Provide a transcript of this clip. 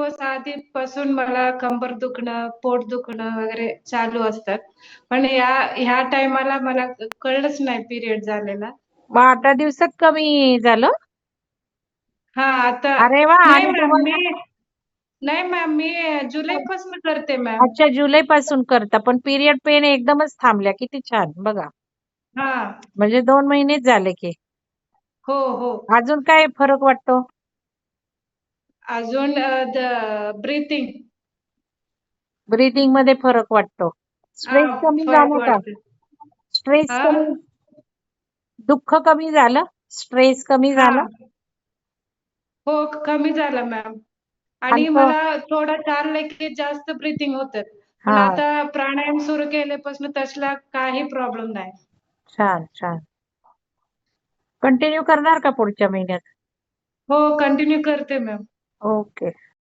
दिवस आधीपासून मला कंबर दुखणं, पोट दुखणं वगैरे चालू असतात. पण ह्या टायमाला मला कळलंच नाही पिरियड झालेला. मग 8 दिवसात कमी झालं? हा आता अरे वा. नाही आणि मॅम तुम्हाला नाही मॅम मी जुलैपासून करते मॅम. अच्छा, जुलैपासून करता, पण पिरियड पेन एकदमच थांबल्या. किती छान बघा. हा. म्हणजे 2 महिनेच झाले की. हो हो. अजून काय फरक वाटतो? अजून ब्रीथिंग. ब्रीदिंग मध्ये फरक वाटतो. हा, स्ट्रेस कमी फरक झाला का? वाटते. स्ट्रेस हा कमी, दुःख कमी झालं, स्ट्रेस कमी हा. झाला. हो, कमी झाला मॅम. आणि आणि मला थोडं चाललं की जास्त ब्रीथिंग होतात. पण हा, आता प्राणायाम सुरू केल्यापासून तसला काही प्रॉब्लेम नाही. छान छान. कंटिन्यू करणार का पुढच्या महिन्यात? हो, कंटिन्यू करते मॅम. ओके.